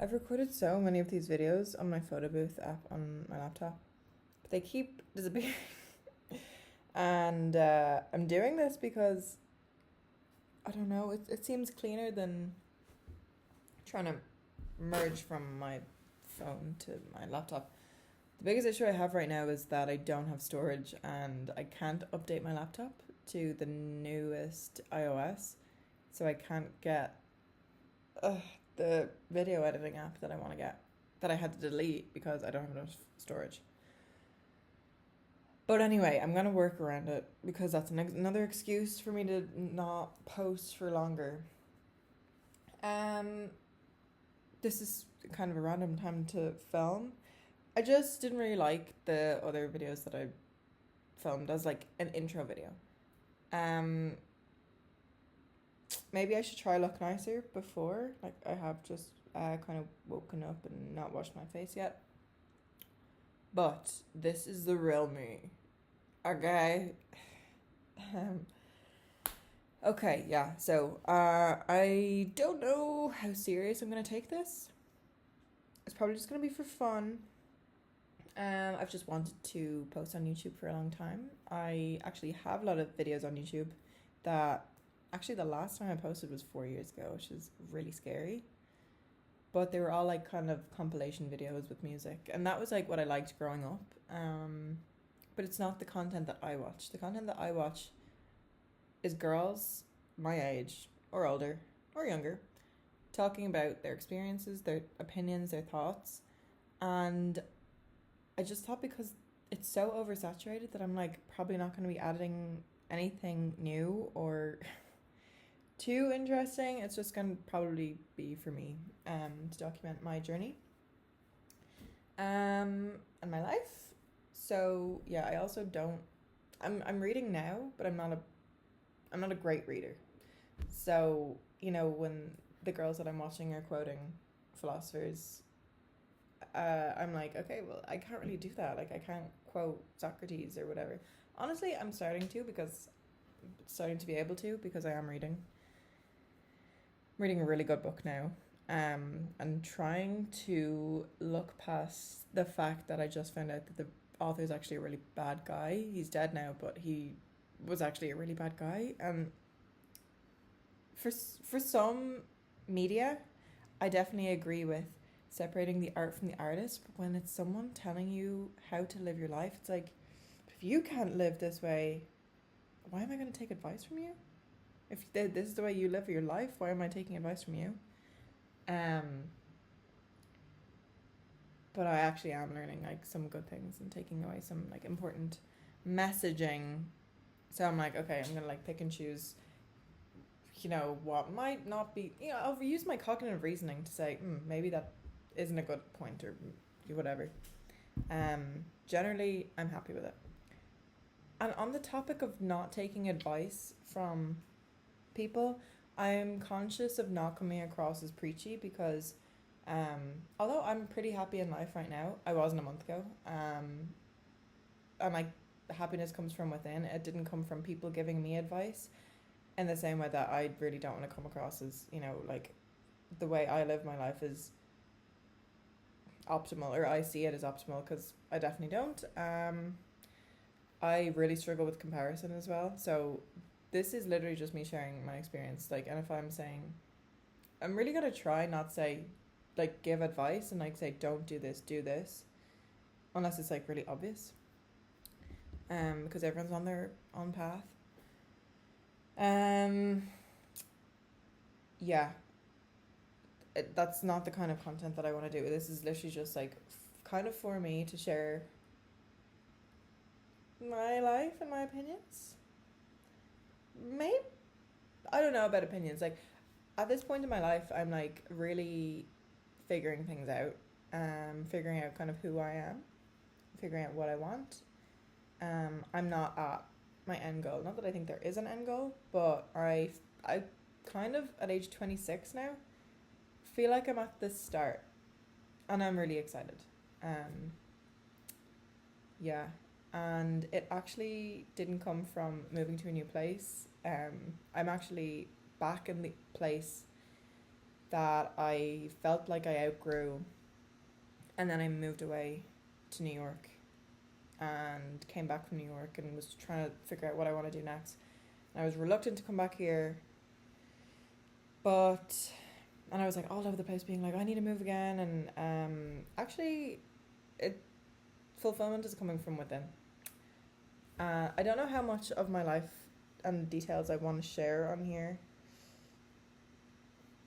I've recorded so many of these videos on my photo booth app on my laptop, but they keep disappearing. And I'm doing this because I don't know, it seems cleaner than trying to merge from my phone to my laptop. The biggest issue I have right now is that I don't have storage and I can't update my laptop to the newest iOS, so I can't get uh, the video editing app that I want to get, that I had to delete because I don't have enough storage. But anyway, I'm gonna work around it because that's another excuse for me to not post for longer. Um, this is kind of a random time to film. I just didn't really like the other videos that I filmed as like an intro video. Um, maybe I should try look nicer before. Like I have just kind of woken up and not washed my face yet. But this is the real me. Okay. Um, okay, yeah. So, I don't know how serious I'm gonna take this. It's probably just gonna be for fun. I've just wanted to post on YouTube for a long time. I actually have a lot of videos on YouTube that actually the last time I posted was 4 years ago, which is really scary. But they were all like kind of compilation videos with music, and that was like what I liked growing up. But it's not the content that I watch. The content that I watch is girls my age or older or younger talking about their experiences, their opinions, their thoughts. And I just thought because it's so oversaturated that I'm like probably not going to be adding anything new or too interesting. It's just going to probably be for me to document my journey and my life. So yeah, I also don't. I'm reading now, but I'm not a great reader. So when the girls that I'm watching are quoting philosophers, I'm like, okay, well, I can't really do that. Like, I can't quote Socrates or whatever. Honestly, I'm starting to be able to because I am reading. I'm reading a really good book now. And trying to look past the fact that I just found out that the author is actually a really bad guy. He's dead now, but he was actually a really bad guy. And for some media, I definitely agree with separating the art from the artist. But when it's someone telling you how to live your life, it's like, if you can't live this way, why am I going to take advice from you? If this is the way you live your life, why am I taking advice from you? Um, but I actually am learning like some good things and taking away some like important messaging. So I'm like, okay, I'm gonna like pick and choose. What might not be. I'll use my cognitive reasoning to say, maybe that isn't a good point or whatever. Generally, I'm happy with it. And on the topic of not taking advice from people, I'm conscious of not coming across as preachy because although I'm pretty happy in life right now, I wasn't a month ago. And like happiness comes from within. It didn't come from people giving me advice in the same way that I really don't want to come across as, like the way I live my life is optimal, or I see it as optimal, because I definitely don't. I really struggle with comparison as well. So this is literally just me sharing my experience. Like, and if I'm saying, I'm really gonna try not say, like, give advice and like say don't do this, do this, unless it's like really obvious. Because everyone's on their own path. Yeah, that's not the kind of content that I want to do. This is literally just like kind of for me to share my life and my opinions. Maybe I don't know about opinions. Like at this point in my life, I'm like really figuring things out. Figuring out kind of who I am, figuring out what I want. I'm not at my end goal. Not that I think there is an end goal, but I kind of at age 26 now feel like I'm at the start, and I'm really excited. Um, yeah, and it actually didn't come from moving to a new place. I'm actually back in the place that I felt like I outgrew, and then I moved away to New York and came back from New York and was trying to figure out what I want to do next. And I was reluctant to come back here, and I was like all over the place being like, I need to move again. And actually, it fulfillment is coming from within. I don't know how much of my life and details I want to share on here.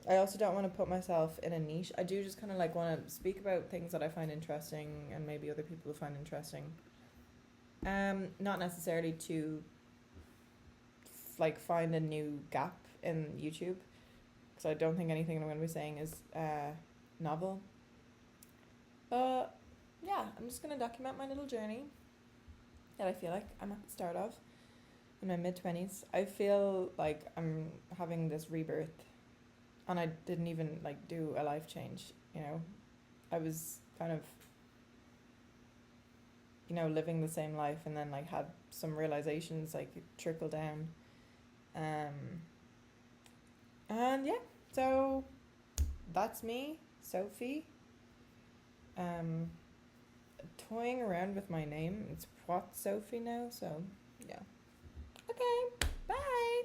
I also don't want to put myself in a niche. I do just kind of like want to speak about things that I find interesting and maybe other people find interesting. Not necessarily to like find a new gap in YouTube, because I don't think anything I'm going to be saying is novel. But yeah, I'm just going to document my little journey that I feel like I'm at the start of in my mid-20s. I feel like I'm having this rebirth, and I didn't even like do a life change, you know. I was kind of, you know, living the same life, and then like had some realizations like trickle down. And yeah, so that's me, Sophie. Toying around with my name. It's what Sophie now, so yeah. Okay, bye.